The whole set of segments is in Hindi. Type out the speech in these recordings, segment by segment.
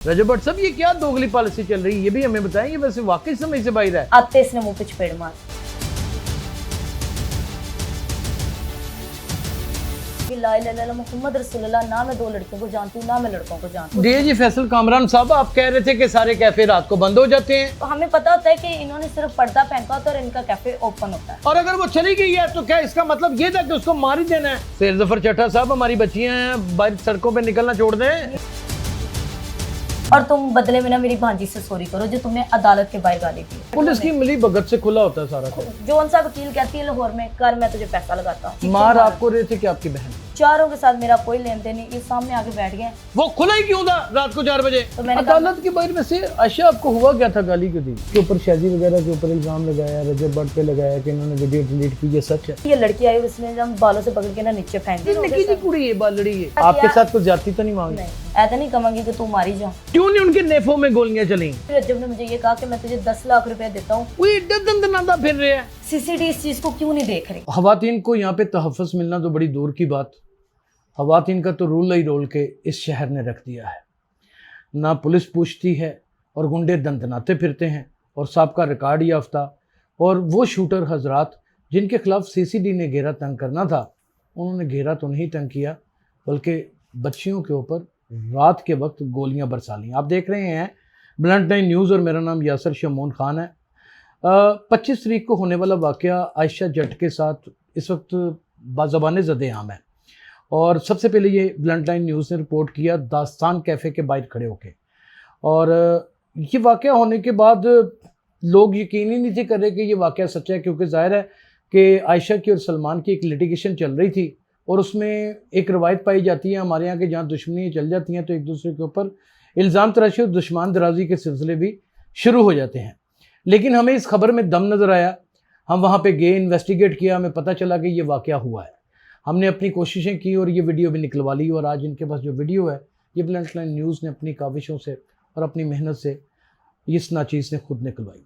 रजब भट्ट साहब, ये क्या दोगली पॉलिसी चल रही है, ये भी हमें बताएं। ये वैसे वाकई समय से बाहर है। आते इसने मुंह पे चपेड़ मार। ला इलाहा इल्लल्लाह मुहम्मद रसूलुल्लाह, ना मैं 2 लड़कियों को जानती हूँ, ना मैं लड़कों को जानती हूँ। डीआईजी फैसल कामरान साहब, आप कह रहे थे कि सारे कैफे रात को बंद हो जाते हैं, तो हमें पता होता है कि इन्होंने सिर्फ पर्दा पहना होता है और इनका कैफे ओपन होता है। और अगर वो चली गई है तो क्या इसका मतलब ये था कि उसको मार ही देना है? शेर जफर चट्टा साहब, हमारी बच्चियां हैं, बाहर सड़कों पे निकलना छोड़ दें। और तुम बदले में ना मेरी भांजी से सॉरी करो जो तुमने अदालत के बाहर गाली दी। पुलिस की मिली भगत से खुला होता है सारा कुछ। जौन सा वकील कहती है लाहौर में कर, मैं तुझे पैसा लगाता हूँ। मार आपको रहे थे कि आपकी बहन? चारों के साथ मेरा कोई लेन देन नहीं, ये सामने आके बैठ गए। वो खुला ही क्यों था रात को 4 बजे? तो मैंने अदालत के बाहर में से आयशा, आपको हुआ क्या था? गाली क्यों दी? के ऊपर शादी वगैरह के ऊपर इल्जाम लगाया, रजब भट्ट पे लगाया कि इन्होंने वीडियो डिलीट की, ये सच है? ये लड़की आई, उसने जब बालों से पकड़ के ना नीचे फेंक दी। निकी सी कुड़ी है, बालड़ी है, आपके साथ कुछ ज्यादती तो नहीं मांगी? ऐसा नहीं कहूंगी कि तू मारी जा। क्यों नहीं उनके नेफों में गोलियां चली? रजब ने मुझे ये कहा कि मैं तुझे 10 लाख रुपए देता हूँ। वो एड्डा दंदनादा फिर रहे हैं। सीसीडी इस चीज को क्यों नहीं देख रही? खवातीन को यहाँ पे तहफ़्फ़ुज़ मिलना तो बड़ी दूर की बात, खवातीन का तो रूल ही रोल के इस शहर ने रख दिया है। ना पुलिस पूछती है और गुंडे दंदनाते फिरते हैं, और साबका रिकॉर्ड याफ्ता और वो शूटर हजरात जिनके खिलाफ सीसीडी ने घेरा तंग करना था, उन्होंने घेरा तो नहीं तंग किया बल्कि बच्चियों के ऊपर रात के वक्त गोलियां बरसा ली। आप देख रहे हैं ब्लंट लाइन न्यूज़ और मेरा नाम यासर शमून खान है। 25 तारीख को होने वाला वाक़या आयशा जट के साथ इस वक्त बाज़बान ज़द-ए-आम है। और सबसे पहले ये ब्लंट लाइन न्यूज़ ने रिपोर्ट किया दास्तान कैफ़े के बाहर खड़े होके, और ये वाक़या होने के बाद लोग यकीन ही नहीं थे कर रहे कि ये वाक़या सच्चा है, क्योंकि ज़ाहिर है कि आयशा की और सलमान की एक लिटिगेशन चल रही थी और उसमें एक रवायत पाई जाती है हमारे यहाँ के, जहाँ दुश्मनी चल जाती हैं तो एक दूसरे के ऊपर इल्ज़ाम तराशी और दुश्मन दराजी के सिलसिले भी शुरू हो जाते हैं। लेकिन हमें इस खबर में दम नज़र आया, हम वहाँ पे गए, इन्वेस्टिगेट किया, हमें पता चला कि ये वाक़या हुआ है। हमने अपनी कोशिशें की और ये वीडियो भी निकलवा ली, और आज इनके पास जो वीडियो है ये ब्लंट लाइन न्यूज़ ने अपनी काविशों से और अपनी मेहनत से इस नाचीज़ ने खुद निकलवाई,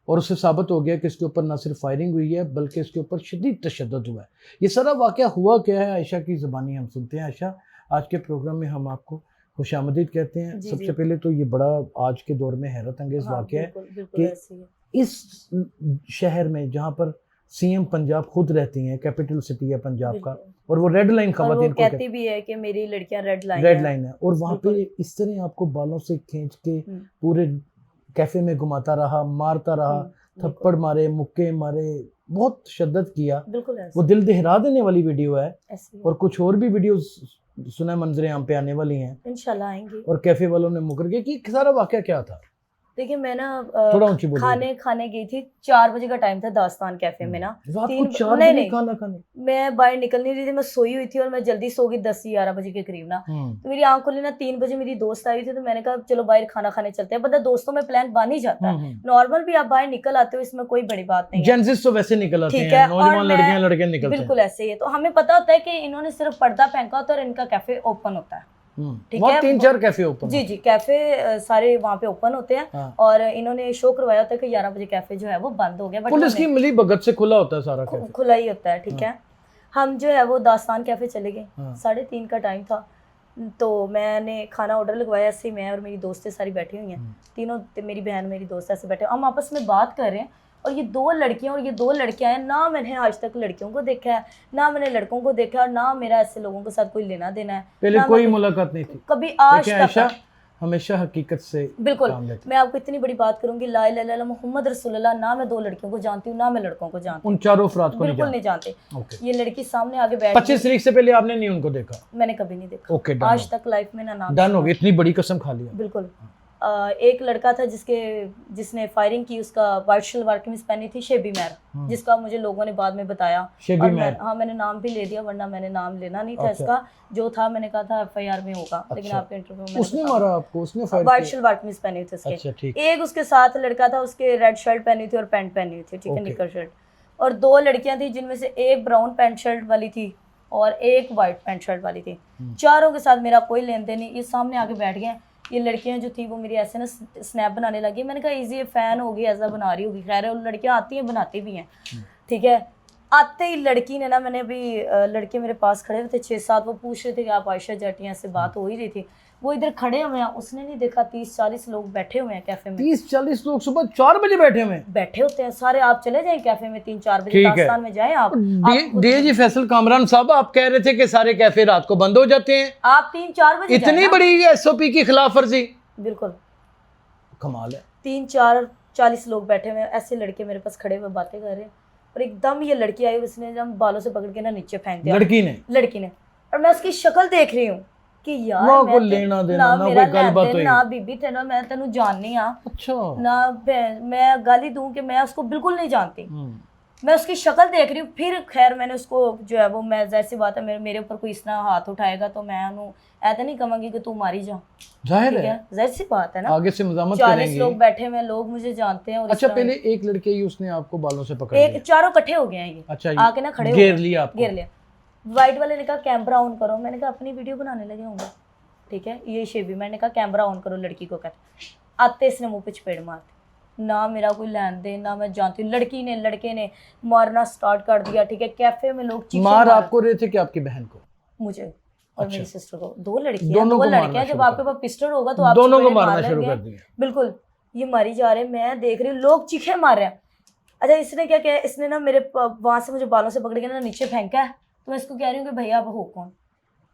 और उससे साबित हो गया कि इसके ऊपर ना सिर्फ फायरिंग हुई है बल्कि इसके ऊपर शदीद तशद्दुद हुआ है। ये सारा वाक़या हुआ क्या है, आयशा की ज़बानी हम सुनते हैं। आयशा, आज के प्रोग्राम में हम आपको खुशामदीद कहते हैं। सबसे पहले तो ये बड़ा आज के दौर में हैरत अंगेज़ वाक़या है कि इस शहर में जहाँ पर सीएम पंजाब खुद रहती हैं, कैपिटल सिटी है पंजाब का, और वो रेड लाइन खवातीन को कहती भी है कि मेरी लड़कियां रेड लाइन है, और वहाँ पे इस तरह आपको बालों से खींच के पूरे कैफे में घुमाता रहा, मारता रहा, थप्पड़ मारे, मुक्के मारे, बहुत शिद्दत किया। वो दिल दहला देने वाली वीडियो है, और कुछ और भी वीडियो सुना मंजरे आम पे आने वाली हैं, इंशाल्लाह आएंगी। और कैफे वालों ने मुकर गए कि सारा वाकया क्या था? देखिए, मैं ना थोड़ा खाने गई थी, 4 बजे का टाइम था दास्तान कैफे में ना। नहीं, खाना खाने मैं बाहर निकल नहीं रही थी, मैं सोई हुई थी और मैं जल्दी सो गई 10-11 बजे के करीब ना। तो मेरी आंख खुली ना 3 बजे, मेरी दोस्त आई थी, तो मैंने कहा चलो बाहर खाना खाने चलते हैं। बंदा दोस्तों में प्लान बन ही जाता है, नॉर्मल भी आप बाहर निकल आते हो, इसमें कोई बड़ी बात नहीं है। जेंट्स तो वैसे निकल आते हैं, नौजवान लड़कियां लड़के निकलते हैं, बिल्कुल ऐसे ही है। तो हमें पता होता है कि इन्होंने सिर्फ पर्दा पहना होता है और इनका कैफे ओपन होता है। ठीक है, 3-4 कैफे ओपन। जी, कैफे सारे वहाँ पे ओपन होते हैं। हाँ। और इन्होंने शो करवाया था कि 11 बजे कैफे जो है वो बंद हो गया, बट पुलिस की मिली भगत से खुला होता है सारा कैफे, खुला ही होता है। ठीक है, हम जो है वो दास्तान कैफे चले गए। 3:30 का टाइम था, तो मैंने खाना ऑर्डर लगवाया। ऐसे मैं और मेरी दोस्तें सारी बैठी हुई हैं, तीनों, मेरी बहन मेरी दोस्त ऐसे बैठे, हम आपस में बात कर रहे हैं। और ये 2 लड़कियां और ये 2 लड़कियां हैं, ना मैंने आज तक लड़कियों को देखा है, ना मैंने लड़कों को देखा, और ना मेरा ऐसे लोगों के साथ कोई लेना देना है। पहले कोई मुलाकात नहीं थी कभी आज तक। हमेशा हकीकत से बिल्कुल। मैं आपको इतनी बड़ी बात करूंगी, ला इलाहा इल्लल्लाह मुहम्मद रसूलुल्लाह, ना मैं 2 लड़कियों को जानती हूँ, ना मैं लड़कों को जानती हूँ। उन चारों अफराद को बिल्कुल नहीं जानते। ये लड़की सामने आगे बैठ, 25 तारीख से पहले आपने नहीं उनको देखा? मैंने कभी नहीं देखा। आज तक लाइफ में ना नाम डन हो गया, इतनी बड़ी कसम खा लिया। बिल्कुल। एक लड़का था जिसने फायरिंग की, उसका वाइट शलवार कमीज पहनी थी, शेबी मैर, जिसका मुझे लोगों ने बाद में बताया। हाँ, मैंने नाम भी ले दिया, वरना मैंने नाम लेना नहीं था। इसका जो था, मैंने कहा था FIR में होगा। लेकिन आपके इंटरव्यू में उसने मारा आपको, उसने वाइट शलवार कमीज पहनी थी उसके। एक उसके साथ लड़का था, उसके रेड शर्ट पहनी थी और पैंट पहनी थी, ठीक है, निकर शर्ट। और 2 लड़कियां थी, जिनमें से एक ब्राउन पैंट शर्ट वाली थी और एक वाइट पैंट शर्ट वाली थी। चारों के साथ मेरा कोई लेन देन नहीं। ये सामने आके बैठ गए। ये लड़कियां जो थी वो मेरी ऐसे ना स्नैप बनाने लगी। मैंने कहा इजी फैन होगी, ऐसा बना रही होगी। खैर, लड़कियां आती हैं, बनाती भी हैं, ठीक है। आते ही लड़की ने ना, मैंने अभी लड़के मेरे पास खड़े हुए थे 6-7, वो पूछ रहे थे कि आप आयशा जट हैं, से बात हो ही रही थी। वो इधर खड़े हुए हैं, उसने नहीं देखा 30-40 लोग बैठे हुए हैं कैफे में। 30-40 लोग सुबह 4 बजे बैठे हुए हैं? बैठे होते हैं सारे। आप चले जाएं कैफे में 3-4 बजे, दास्तान में जाएं आप। डीएजी फैसल कामरान साहब, आप कह रहे थे कि सारे कैफे रात को बंद हो जाते हैं, आप 3-4 बजे इतनी बड़ी एसओपी की खिलाफ वर्जी। बिल्कुल कमाल है। 3-4-40 लोग बैठे हुए हैं, ऐसे लड़के मेरे पास खड़े हुए बातें कर रहे हैं, और एकदम ये लड़की आई, उसने जब बालों से पकड़ के ना नीचे फेंक दिया, लड़की ने। और मैं उसकी शक्ल देख रही हूँ कि यार ना कोई लेना देना, ना कोई गलबात हुई, ना बीबी थे ना मैं तेनू जाननी आ, अच्छा ना मैं गाली दूं कि मैं उसको बिल्कुल नहीं जानती। मैं उसकी शक्ल देख रही हूँ। फिर खैर मैंने उसको जो है वो, मैं जाहिर सी बात है मेरे ऊपर कोई इस तरह हाथ उठाएगा तो मैं उन्होंने ऐसा नहीं कहूँगी कि तू मारी जा, जाहिर है, जाहिर सी बात है ना, आगे से मज़ामत 40 लोग बैठे हुए, लोग मुझे जानते हैं। और अच्छा पहले एक लड़के ही उसने आपको बालों से पकड़ लिया? चारों इकट्ठे हो गए हैं ये। अच्छा, आके ना खड़े घेर लिया। व्हाइट वाले ने कहा कैमरा ऑन करो, मैंने कहा अपनी वीडियो बनाने लगे होंगे, ठीक है ये शेबी, मैंने कहा कैमरा ऑन करो, लड़की को कहते आते इसने मुंह पे चपेड़ मारती, ना मेरा कोई लेन देन ना मैं जानती हूँ। लड़के ने मारना स्टार्ट कर दिया, ठीक है। कैफे में लोग मार आपको रहे थे कि आपकी बहन को? मुझे और मेरी सिस्टर को। दो लड़कियां, जब आपके पास पिस्टल होगा तो आप दोनों को मारना शुरू कर दिया। बिल्कुल, ये मारी जा रहे हैं, मैं देख रही हूँ लोग चीखे मार रहे हैं। अच्छा इसने क्या किया, इसने ना मेरे वहां से मुझे बालों से पकड़ के ना नीचे फेंका है, तो मैं इसको कह रही हूँ कि भैया अब हो कौन।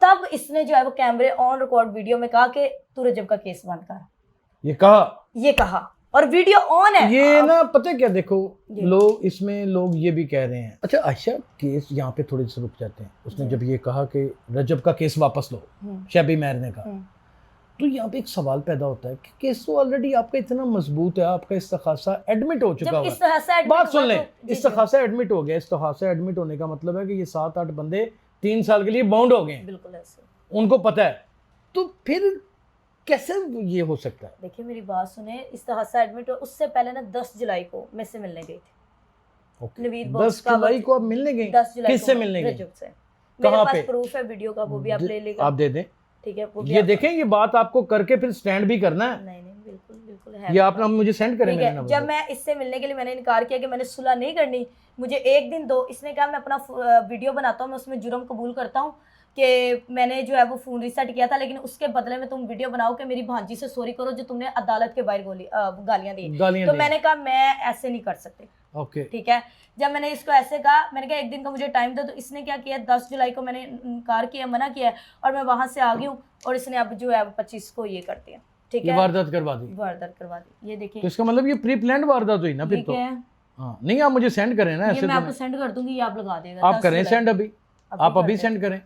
तब इसने जो है वो कैमरे ऑन रिकॉर्ड वीडियो में कहा कि तू रजब का केस बंद कर। ये कहा और वीडियो ऑन है। ये ना पता क्या, देखो लोग इसमें लोग ये भी कह रहे हैं। अच्छा आयशा, केस यहाँ पे थोड़ी सी रुक जाते हैं। उसने जब ये कहा कि रजब का केस वापस लो, शबी मेहर ने कहा, तो यहाँ पे एक सवाल पैदा होता है कि केस तो ऑलरेडी आपका इतना मजबूत है, आपका इस्तिखासा एडमिट हो चुका है। बात सुन लें, इस्तिखासा एडमिट हो गया। इस्तिखासा एडमिट होने का मतलब है कि ये 7-8 बंदे 3 साल के लिए बाउंड हो गए हैं, बिल्कुल ऐसे उनको पता है, तो फिर कैसे ये हो सकता है? देखिए मेरी बात सुने, इस्तिहासा एडमिट हो उससे पहले ना 10 जुलाई को मैं से मिलने गई थी। नवीद 10 जुलाई को आप मिलने गई? 10 जुलाई किससे मिलने गई? रजब से। मेरे पास प्रूफ है वीडियो का, वो भी आप ले लेगा, आप दे दें, ठीक है। वो ये देखें, ये बात आपको करके फिर स्टैंड भी करना है। नहीं बिल्कुल है, ये आप मुझे सेंड करें। मैंने जब मैं इससे मिलने के लिए मैंने इनकार किया कि मैंने सुलह नहीं करनी, मुझे 1 दिन दो। इसने कहा मैं अपना वीडियो बनाता हूँ, मैं उसमें जुर्म कबूल करता हूँ कि मैंने जो है वो फ़ोन रिसेट किया था, लेकिन उसके बदले में तुम वीडियो बनाओ कि मेरी भांजी से सॉरी करो जो तुमने अदालत के बाहर गालियां दी। तो मैंने कहा मैं ऐसे नहीं कर सकती, ओके ठीक है। जब मैंने इसको ऐसे कहा, मैंने कहा 1 दिन का मुझे टाइम दो, तो इसने क्या किया, 10 जुलाई को मैंने इनकार किया, मना किया, और मैं वहां से आ गई हूँ, और इसने अब जो है 25 को ये कर दिया, ठीक है, वारदात करवा दी। ये देखिए, तो इसका मतलब ये प्री प्लान्ड वारदात हुई ना फिर तो। हाँ नहीं, आप मुझे सेंड करें ना, ऐसे मैं आपको सेंड कर दूंगी, ये आप लगा देगा। आप करें सेंड अभी, आप अभी सेंड करें,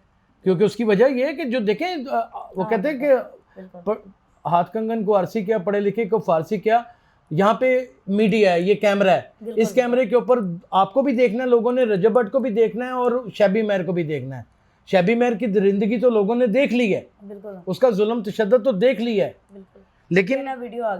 क्योंकि उसकी वजह ये है कि जो देखें वो कहते हैं कि हाथ कंगन को आरसी किया, पढ़े लिखे को फारसी किया। यहाँ पे मीडिया है, ये कैमरा है, इस कैमरे के ऊपर आपको भी देखना है, लोगों ने रजब भट्ट को भी देखना है और शबी मेहर को भी देखना है। शबी मेहर की जिंदगी तो लोगों ने देख ली है, उसका जुल्म तशद्दुद तो देख ली है, लेकिन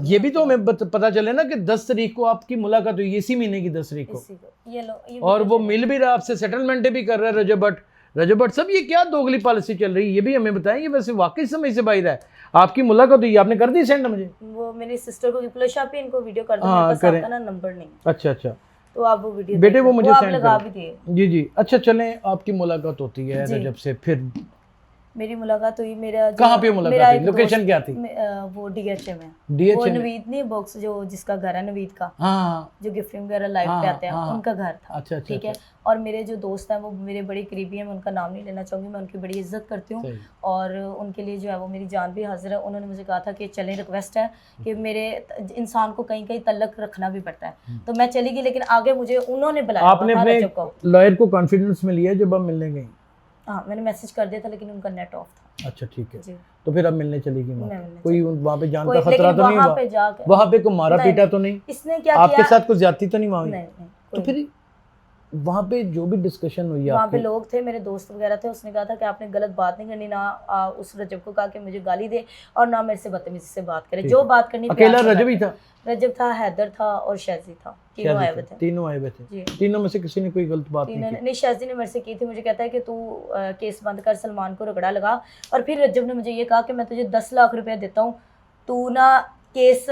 ये भी तो हमें पता चले ना कि 10 तारीख को आपकी मुलाकात हुई, इसी महीने की 10 तारीख को, और वो मिल भी रहा, आपसे सेटलमेंट भी कर रहा है रजब भट्ट। सब ये क्या दोगली पॉलिसी चल रही है, ये भी हमें बताएं। ये वैसे वाकई समझ से बाहर है। आपकी मुलाकात हुई, आपने कर दी सेंड मुझे? वो मेरी सिस्टर को फ्लैश पे इनको वीडियो कर दो, मेरे पास आपका ना नंबर नहीं। अच्छा तो आप वो वीडियो बेटे वो मुझे सेंड लगा भी दिए। जी। अच्छा चलें, आपकी मुलाकात होती है रजब से, फिर मेरी मुलाकात हुई। मेरा कहाँ पे मुलाकात हुई, लोकेशन क्या थी? वो डीएचए में। वो नवीद नहीं बॉक्स जो जिसका घर है नवीद का, हाँ, जो गिफ्टिंग वगैरह लाइव पे आते हैं, उनका घर था। अच्छा, ठीक है। और मेरे जो दोस्त हैं वो मेरे बड़े करीबी हैं, मैं उनका नाम नहीं लेना चाहूँगी, मैं उनकी बड़ी इज्जत करती हूँ, और उनके लिए जो है वो मेरी जान भी हाजिर है। उन्होंने मुझे कहा था कि चलें, रिक्वेस्ट है कि मेरे इंसान को कहीं कहीं तल्लक रखना भी पड़ता है, तो मैं चली गई, लेकिन आगे मुझे उन्होंने बुलाया। आपने अपने लॉयर को कॉन्फिडेंस में लिया जब आप मिलने गई? हाँ, मैंने मैसेज कर दिया था, लेकिन उनका नेट ऑफ था। अच्छा ठीक है, तो फिर अब मिलने चलेगी? कोई वहाँ पे जान का खतरा तो नहीं हुआ? वहाँ पे कोई मारा पीटा तो नहीं? इसने क्या आपके साथ कुछ ज्यादती तो नहीं हुई? नहीं। तो फिर वहाँ पे जो भी डिस्कशन हुई, वहाँ पे लोग थे, मेरे दोस्त वगैरह थे, उसने कहा था कि आपने गलत बात नहीं करनी, ना उस रजब को कहा कि मुझे गाली दे, और ना मेरे से बदतमीजी से बात करे, जो बात करनी। अकेला रजब ही था? रजब था, हैदर था और शैजी था, तीनों आए हुए थे। तीनों में से किसी ने कोई गलत बात नहीं, शैजी ने मेरे से की थी। मुझे कहता है कि तू केस बंद कर, सलमान को रगड़ा लगा। और फिर रजब ने मुझे ये कहा कि मैं तुझे 10 लाख रुपया देता हूँ, तू ना केस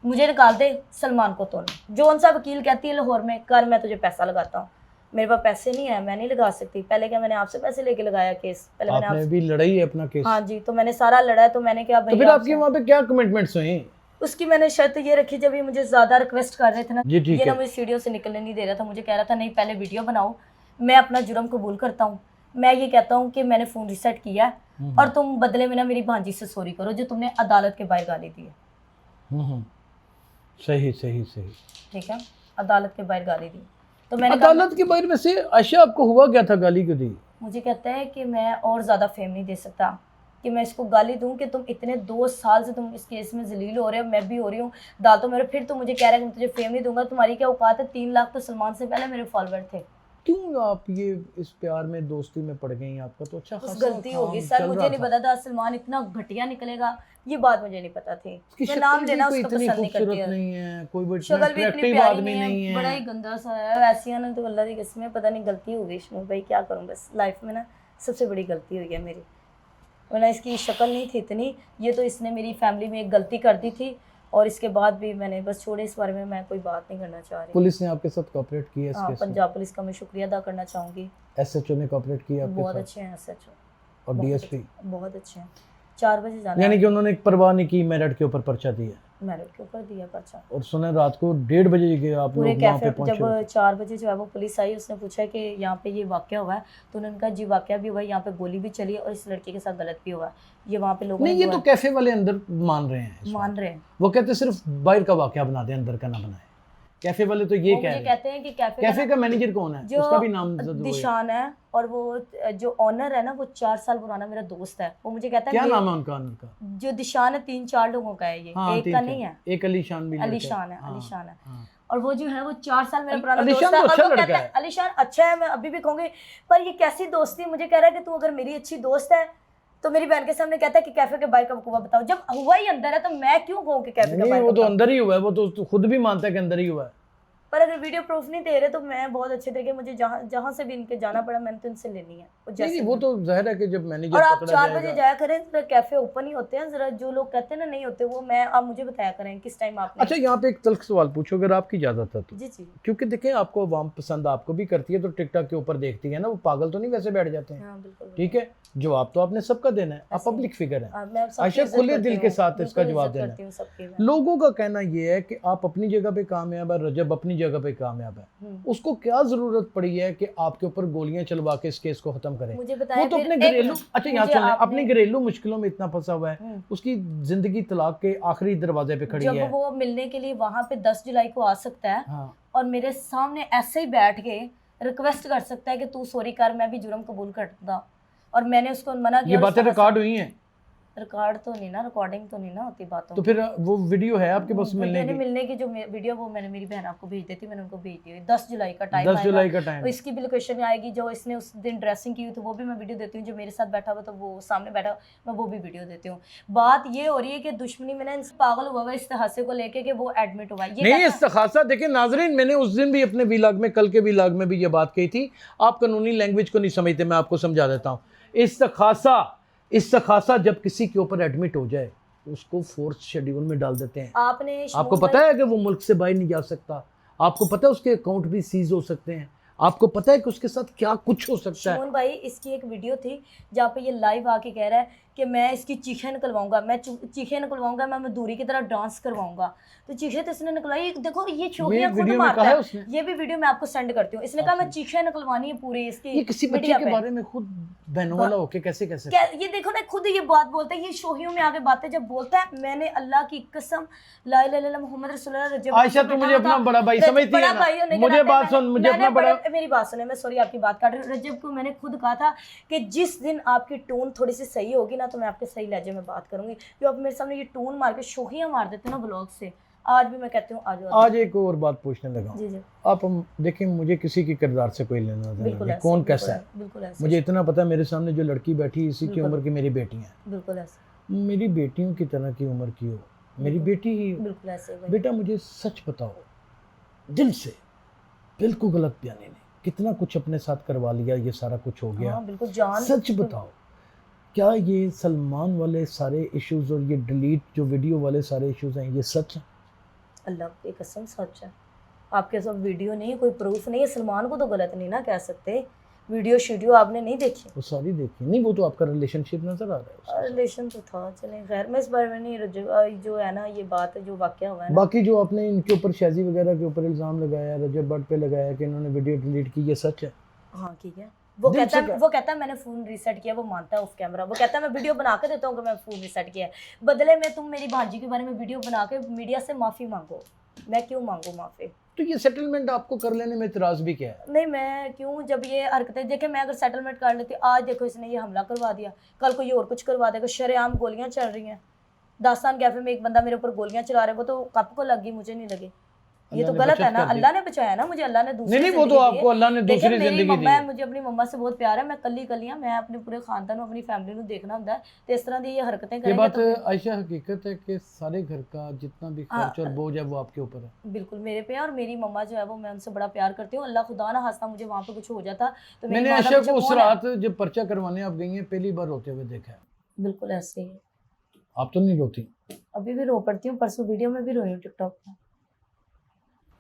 मुझे निकाल दे, सलमान को तो जो उनसा वकील कहती है लाहौर में कर, मैं तुझे पैसा लगाता हूँ। मेरे पास पैसे नहीं है, मैं नहीं लगा सकती। पहले क्या मैंने आपसे पैसे लेके लगाया केस? पहले मैंने आपने भी लड़ाई है अपना केस? हाँ जी, तो मैंने सारा लड़ा है। तो मैंने क्या तो फिर आपके वहाँ पे क्या कमिटमेंट्स हुई? उसकी मैंने शर्त ये रखी, जब ये मुझे ज्यादा रिक्वेस्ट कर रहे थे ना, जी ठीक ये ना है। मुझे सीढ़ियों से निकलने नहीं दे रहा था। मुझे कह रहा था नहीं पहले वीडियो बनाओ, मैं अपना जुर्म कबूल करता हूँ, मैं ये कहता हूँ कि मैंने फोन रिसेट किया है और तुम बदले में ना मेरी भांजी से सॉरी करो जो तुमने अदालत के बाहर गाली दी है। सही सही सही, ठीक है, अदालत के बाहर गाली दी। तो मैंने अदालत के बाहर में से आयशा आपको हुआ क्या था, गाली क्यों दी? मुझे कहता है कि मैं और ज़्यादा फेम नहीं दे सकता, कि मैं इसको गाली दूं कि तुम इतने 2 साल से तुम इस केस में जलील हो रहे हो, मैं भी हो रही हूँ, डाल तो मेरे, फिर तुम मुझे कह रहे हैं कि मैं तुझे फेम नहीं दूंगा। तुम्हारी क्या औकात है? 3 लाख तो सलमान से पहले मेरे फॉलोअर थे। क्यों आप ये इस प्यार में दोस्ती में पड़ गई? आपका तो अच्छा कुछ गलती होगी सर, मुझे नहीं पता था सलमान इतना घटिया निकलेगा, ये बात मुझे नहीं पता थी। मैं नाम लेना उसका पसंद नहीं करती, नहीं है कोई भी शक्ल भी इतनी प्यारी नहीं है, बड़ा ही गंदा सा है। वैसी है ना तो अल्लाह की कसम है, पता नहीं गलती हो गई शमूल भाई, क्या करूं, बस लाइफ में ना सबसे बड़ी गलती हुई है मेरी, वरना इसकी शक्ल नहीं थी इतनी। ये तो इसने मेरी फैमिली में एक गलती कर दी थी और इसके बाद भी मैंने बस छोड़े, इस बारे में मैं कोई बात नहीं करना चाह रही। पुलिस ने आपके साथ कोऑपरेट किया? हाँ, पंजाब पुलिस का मैं शुक्रिया अदा करना चाहूँगी। एसएचओ ने कोऑपरेट किया आपके साथ? बहुत अच्छे हैं एसएचओ और डीएसपी बहुत अच्छे हैं। 4 बजे जाना, यानी कि उन्होंने परवाह नहीं की, मेरिट के ऊपर पर्चा दिया? मेरिट के ऊपर दिया पर्चा। और सुने रात को 1:30 बजे गए आप पूरे लोग वहाँ पे कैफे, पहुंचे? जब 4 बजे जो है वो पुलिस आई, उसने पूछा कि यहाँ पे ये वाकया हुआ है, तो उन्होंने कहा जी वाकया भी हुआ है, यहाँ पे गोली भी चली है और इस लड़के के साथ गलत भी हुआ है। ये वहाँ पे लोगों नहीं, ये तो कैफे वाले अंदर मान रहे हैं, वो कहते सिर्फ बाहर का वाकया बना दे, अंदर का ना बनाए। कैफे वाले तो ये कहते हैं कि कैफे का मैनेजर कौन है, उसका भी नाम दिशान है, और वो जो ऑनर है ना वो 4 साल पुराना मेरा दोस्त है। वो मुझे कहता है क्या नाम है उनका ऑनर का? जो दिशान है 3-4 लोगों का है ये, एक का नहीं है। एक अलीशान भी, अलीशान है। और वो जो है वो 4 साल मेरा पुराना दोस्त है, और वो कहता है अलीशान अच्छा है, मैं अभी भी कहूंगी, पर ये कैसी दोस्ती? मुझे कह रहा है कि तू अगर मेरी अच्छी दोस्त है तो मेरी बहन के सामने कहता है कि कैफे के बाहर का वकूवा बताओ, जब हुआ ही अंदर है तो मैं क्यों कहूँ कि कैफे के बाहर? वो तो अंदर ही हुआ है, वो तो खुद भी मानता है कि अंदर ही हुआ है। पर अगर वीडियो प्रूफ नहीं दे रहे तो मैं बहुत अच्छे तरीके, मुझे जहाँ से भी इनके जाना पड़ा मैंने तो इनसे लेनी है। नहीं, वो तो जाहिर है कि जब मैनेजर और आप 4 बजे जाया करें, जरा कैफे ओपन ही होते हैं, जरा जो लोग कहते हैं ना नहीं होते वो मैं, आप मुझे बताया करें किस टाइम आपने। अच्छा, यहाँ पे एक तल्ख सवाल पूछो अगर आपकी इजाजत है तो। जी जी। क्योंकि देखें आपको आवाम पसंद आपको भी करती है, तो टिकटॉक के ऊपर देखती है ना, वो पागल तो नहीं वैसे बैठ जाते हैं। हाँ, बिल्कुल। ठीक है, जवाब तो आपने सबका देना है, आप पब्लिक फिगर है, आयशा खुले दिल के साथ इसका जवाब देना है। लोगों का कहना यह है कि आप अपनी जगह पे कामयाब है, रजब अपनी जगह पे कामयाब है, उसको क्या जरूरत पड़ी है कि आपके ऊपर गोलियां चलवा के इस केस को खत्म करें? मुझे वो तो अपने घरेलू, अच्छा यहाँ सुनिए, अपनी घरेलू मुश्किलों में इतना फंसा हुआ है, उसकी जिंदगी तलाक के आखिरी दरवाजे पे खड़ी है। जब वो मिलने के लिए वहां पे 10 जुलाई को आ सकता है, हाँ। और मेरे सामने ऐसे ही बैठ के रिक्वेस्ट कर सकता है कि तू सॉरी कर, मैं भी जुर्म कबूल करता, और मैंने उसको मना किया। ये बातें रिकॉर्ड हुई हैं? रिकॉर्ड तो नहीं ना, रिकॉर्डिंग तो नहीं ना होती बातों। तो फिर वो वीडियो है आपके पास मिलने की जो वीडियो, वो मैंने मेरी बहन आपको भेज दी थी, मैंने उनको भेज दी। 10 जुलाई का टाइम, 10 जुलाई का टाइम, इसकी भी लोकेशन आएगी, जो इसने उस दिन ड्रेसिंग की हुई तो वो भी मैं वीडियो देती हूँ, जो मेरे साथ बैठा हुआ तो वो सामने बैठा मैं वो भी वीडियो देती हूँ। बात ये हो रही है कि दुश्मनी में ना पागल हुआ हुआ इस्तिहासे को लेके कि वो एडमिट हुआ। ये नहीं, इस्तिहासा देखिए नाजरीन, मैंने उस दिन भी अपने व्लॉग में, कल के व्लॉग में भी ये बात कही थी। आप कानूनी लैंग्वेज को नहीं समझते, मैं आपको समझा देता हूँ। इस्तिखासा जब किसी के ऊपर एडमिट हो जाए उसको फोर्स शेड्यूल में डाल देते हैं। आपको पता है कि वो मुल्क से बाहर नहीं जा सकता, आपको पता है उसके अकाउंट भी सीज हो सकते हैं, आपको पता है कि उसके साथ क्या कुछ हो सकता है। शमून भाई, इसकी एक वीडियो थी जहाँ पे ये लाइव आके कह रहा है कि मैं इसकी चीखें निकलवाऊंगा, मैं चीखें निकलवाऊंगा, मैं मधुरी की तरह डांस करवाऊंगा। तो चीखें तो इसने निकलवाई, देखो ये शोहियां खुद मारता है। ये भी वीडियो मैं आपको सेंड करती हूँ। इसने कहा मैं चीखें निकलवानी है पूरी इसकी। ये किसी बच्चे के बारे में खुद बहनों वाला होके कैसे ये देखो ना, खुद ये बात बोलता है, ये शोहियों में आगे बातें जब बोलता है, मैंने अल्लाह की कसम ला इलाहा इल्लल्लाह मुहम्मद रसूलुल्लाह। आयशा, तू मुझे अपना बड़ा भाई समझती है ना? मुझे बात सुन, मुझे अपना बड़ा, मेरी बात सुने, मैं सॉरी आपकी बात काट रही हूँ। रजब को मैंने खुद कहा था कि जिस दिन आपकी टोन थोड़ी सी सही होगी ना तो मैं आपके सही लहजे में बात करूंगी। जो आप मेरे सामने ये टोन मार के शोहियां मार देते ना ब्लॉग से, आज भी मैं कहती हूँ आज एक और बात पूछने लगा। जी जी। आप देखें, मुझे किसी की किरदार से कोई लेना देना नहीं, कौन कैसा है बिल्कुल ऐसे। मुझे इतना पता है, मेरे सामने जो लड़की बैठी इसी की उम्र की मेरी बेटी है, बिल्कुल ऐसे, मेरी बेटियों की तरह की उम्र की हो, मेरी बेटी ही बिल्कुल ऐसे। बेटा मुझे सच बताओ दिल से, बिल्कुल गलत बयानी नहीं, कितना कुछ अपने साथ करवा लिया, ये सारा कुछ हो गया, बिल्कुल जान, सच बताओ क्या ये सलमान वाले सारे इश्यूज और ये डिलीट जो वीडियो वाले सारे इश्यूज हैं ये सच है? अल्लाह की कसम सच है। आपके सब वीडियो नहीं, कोई प्रूफ नहीं है, सलमान को तो गलत नहीं ना कह सकते, वीडियो शीडियो आपने नहीं देखी? वो सारी देखी नहीं, वो तो आपका रिलेशनशिप नजर आ रहा है। रिलेशन तो था, चलें खैर, मैं इस बारे में नहीं, जो है ना ये बात है जो वाकया हुआ है ना। बाकी जो आपने इनके ऊपर शाजी वगैरह के ऊपर इल्ज़ाम लगाया, रजब भट्ट पे लगाया कि इन्होंने वीडियो डिलीट की, ये सच है? हाँ ठीक है, वो कहता है मैंने फ़ोन रीसेट किया, वो मानता है ऑफ कैमरा, वो कहता है मैं वीडियो बना के देता हूँ कि मैं फ़ोन रीसेट किया है, बदले में तुम मेरी भांजी के बारे में वीडियो बना के मीडिया से माफ़ी मांगो। मैं क्यों मांगू माफ़ी? तो ये सेटलमेंट आपको कर लेने में इतराज़ भी क्या है? नहीं, मैं क्यों, जब ये हरकतें देखे, मैं अगर सेटलमेंट कर लेती, आज देखो इसने ये हमला करवा दिया, कल को ये और कुछ करवा देगा, शरेआम गोलियां चल रही हैं, दास्तान कैफे में एक बंदा मेरे ऊपर गोलियां चला रहा है, वो तो कब को लगी, मुझे नहीं लगी, ये तो गलत है ना। अल्लाह ने बचाया ना मुझे, अल्लाह ने दूसरी नहीं, वो तो आपको अल्लाह ने दूसरी जिंदगी दी है। मुझे अपनी मम्मा से बहुत प्यार है, मैं कलियां मैं अपने पूरे खानदान को, अपनी फैमिली को देखना होता है, तो इस तरह की ये हरकतें करेंगे। ये बात आयशा हकीकत है कि सारे घर का जितना भी खर्च और बोझ है वो आपके ऊपर है। बिल्कुल मेरे पे है, और मेरी मम्मा जो है वो, मैं उनसे बड़ा प्यार करती हूँ, अल्लाह खुदा ना खास्ता मुझे वहाँ पे कुछ हो जाता तो मैंने आयशा को उस रात जब पर्चा करवाने आप गई हैं पहली बार रोते हुए देखा है। बिल्कुल ऐसे ही। आप तो नहीं रोती? अभी भी रो पड़ती हूँ, परसों वीडियो में भी रोई हूँ टिकटॉक पर,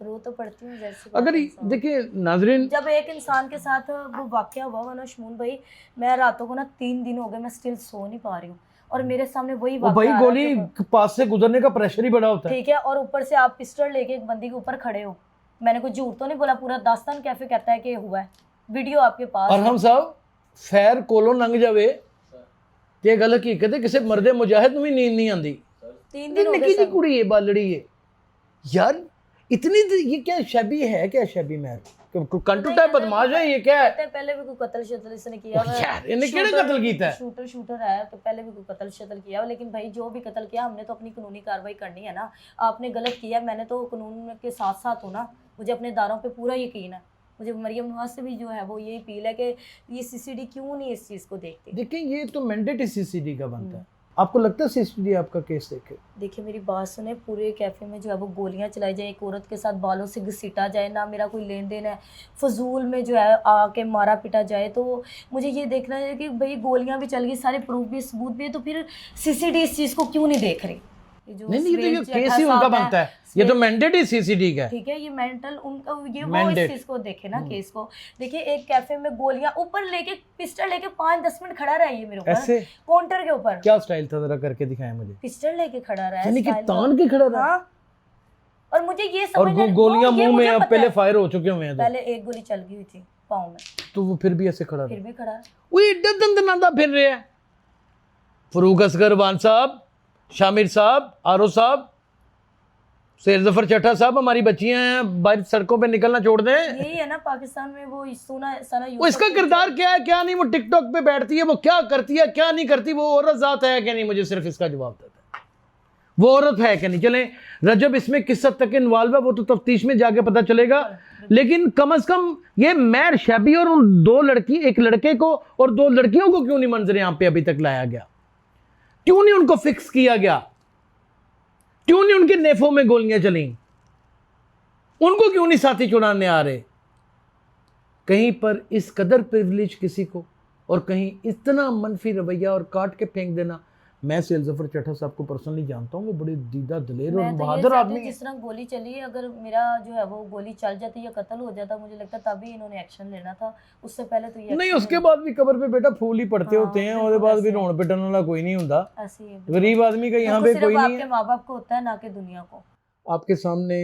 रो तो पड़ती हूँ जैसे। अगर देखिए नाजरीन, जब एक इंसान के साथ वो वाकया हुआ ना शमून भाई, मैं रातों को ना 3 दिन हो गए, मैं स्टिल सो नहीं पा रही हूँ, और मेरे सामने वही भाई गोली पास से गुजरने का प्रेशर ही बड़ा होता है, ठीक है, और ऊपर से आप पिस्टल लेके एक बंदी के ऊपर खड़े हो, मैंने कोई झूठ तो नहीं बोला, पूरा दास्तान कैफे कहता है कि हुआ है, वीडियो आपके पास। और हम साहब फैर कोलो लंघ जावे ते गल हकीकत है, किसी मर्दे मुजाहिद में नींद नहीं आती। 3 दिन हो निक्की गए जी कुड़ी है, बालड़ी है यार, इतनी ये क्या शबी है, क्या शबी मैं कंटूटा बदमाश है, ये क्या है? पहले भी कोई कत्ल शतल इसने किया यार इन्हें केड़ा कत्ल कीता है? शूटर है, तो पहले भी कोई कत्ल शतल किया, लेकिन भाई जो भी कत्ल किया हमने तो अपनी कानूनी कार्रवाई करनी है ना। आपने गलत किया, मैंने तो कानून के साथ साथ हूँ ना, मुझे अपने दारों पे पूरा यकीन है। मुझे मरियम नवाज से भी जो है वो यही अपील है कि ये सीसीडी क्यों नहीं इस चीज़ को देखती। देखिए ये तो मैंडेट सीसीडी का बनता है, आपको लगता है सीसीडी आपका केस देखे? देखिए मेरी बात सुने, पूरे कैफे में जो है वो गोलियां चलाई जाए, एक औरत के साथ बालों से घसीटा जाए, ना मेरा कोई लेन देन है, फजूल में जो है आके मारा पिटा जाए, तो मुझे ये देखना है कि भाई गोलियां भी चल गई, सारे प्रूफ भी सबूत भी है, तो फिर सीसीडी इस चीज़ को क्यों नहीं देख रही? नहीं, ये तो केस ही उनका बनता है, ये तो मैंडेट ही सीसीडी का है। ठीक है, ये मेंटल उनका, ये वो इस चीज को देखे ना, केस को देखिए। एक कैफे में गोलियां ऊपर लेके, पिस्टल लेके 5-10 मिनट खड़ा रहा है ये मेरे ऊपर, ऐसे काउंटर के ऊपर। क्या स्टाइल था, जरा करके दिखाएं मुझे। पिस्टल लेके खड़ा रहा है, यानी कि तान के खड़ा रहा। हाँ, और मुझे ये समझ, और गोलियां मुंह में अब पहले फायर हो चुके हुए हैं, पहले एक गोली चल गई हुई थी पाँव में, तो वो फिर भी ऐसे खड़ा फिर भी खड़ा है। वो एड्डा दंदनादा फिर रहे हैं। फरूक असगर वान साहब, शामिर साहब, आरो साहब, शेर जफर चट्टा साहब, हमारी बच्चियां हैं, बाहर सड़कों पे निकलना छोड़ दें। यही है ना पाकिस्तान में वो सना वो इसका किरदार क्या है क्या नहीं, वो टिकटॉक पे बैठती है, वो क्या करती है क्या नहीं करती, वो औरत जात है कि नहीं, मुझे सिर्फ इसका जवाब देता है, वो औरत है कि नहीं। चलें रजब इसमें किस हद तक इन्वॉल्व है वो तो तफ्तीश में जाके पता चलेगा, लेकिन कम अज कम ये मैर शबी और उन 2 लड़की, एक लड़के को और 2 लड़कियों को क्यों नहीं मंजर यहाँ पे अभी तक लाया गया, क्यों नहीं उनको फिक्स किया गया, क्यों नहीं उनके नेफों में गोलियां चली, उनको क्यों नहीं साथी चुनाने आ रहे? कहीं पर इस कदर प्रिविलेज किसी को, और कहीं इतना मनफी रवैया और काट के फेंक देना। मैं शेर जफर चट्टा साहब को पर्सनली जानता हूँ, वो बड़े दीदा दिलेर और बहादुर आदमी है। जिस तरह गोली चली, अगर मेरा जो है वो गोली चल जाती या कत्ल हो जाता, मुझे लगता तभी इन्होंने एक्शन लेना था, उससे पहले तो ये नहीं, उसके बाद भी कब्र पे बेटा फूल ही पड़ते होते हैं, और बाद भी रोन पिटने वाला कोई नहीं होता, गरीब आदमी का यहाँ पे कोई नहीं है। आपके माँ बाप को होता है, ना कि दुनिया को। आपके सामने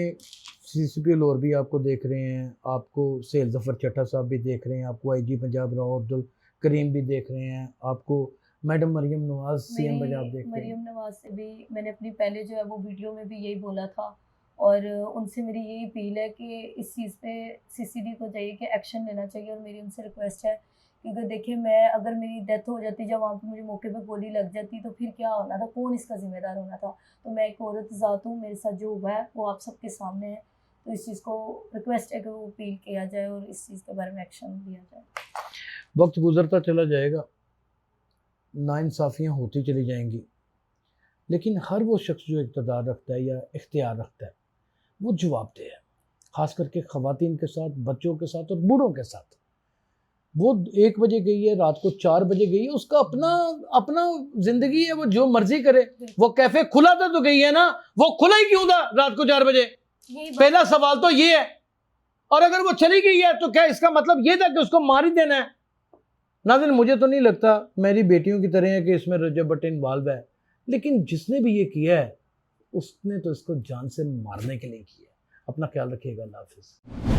सीसीपी लोर भी आपको देख रहे हैं, आपको शेर जफर चट्टा साहब भी देख रहे हैं, आपको आईजी पंजाब राव अब्दुल करीम भी देख रहे हैं, आपको मैडम मरियम नवाज सीएम पंजाब देख रहे हैं। मरियम नवाज से भी मैंने अपनी पहले जो है वो वीडियो में भी यही बोला था, और उनसे मेरी यही अपील है कि इस चीज़ पे सीसीडी को चाहिए कि एक्शन लेना चाहिए, और मेरी उनसे रिक्वेस्ट है क्योंकि देखिए मैं, अगर मेरी डेथ हो जाती, जब वहाँ पे मुझे मौके पे गोली लग जाती, तो फिर क्या होना था, कौन इसका जिम्मेदार होना था? तो मैं एक औरत ज़ात हूँ, मेरे साथ जो हुआ है वो आप सबके सामने है, तो इस चीज़ को रिक्वेस्ट है कि वो अपील किया जाए और इस चीज़ के बारे में एक्शन लिया जाए। वक्त गुजरता चला जाएगा, नाइंसाफ़ियाँ होती चली जाएंगी, लेकिन हर वो शख्स जो इक़्तिदार रखता है या इख्तियार रखता है वो जवाबदेह है, ख़ास करके ख़वातीन के साथ, बच्चों के साथ और बूढ़ों के साथ। वो 1 बजे गई है, रात को 4 बजे गई है, उसका अपना ज़िंदगी है, वो जो मर्ज़ी करे। वो कैफ़े खुला था तो गई है ना, वो खुला ही क्यों था रात को 4 बजे? पहला सवाल तो ये है। और अगर वो चली गई है तो क्या इसका मतलब ये था कि उसको मार ही देना है? नाज़रीन, मुझे तो नहीं लगता मेरी बेटियों की तरह है कि इसमें रजब भट्ट इन्वॉल्व है, लेकिन जिसने भी ये किया है उसने तो इसको जान से मारने के लिए किया है। अपना ख्याल रखिएगा। अल्लाह हाफिज़।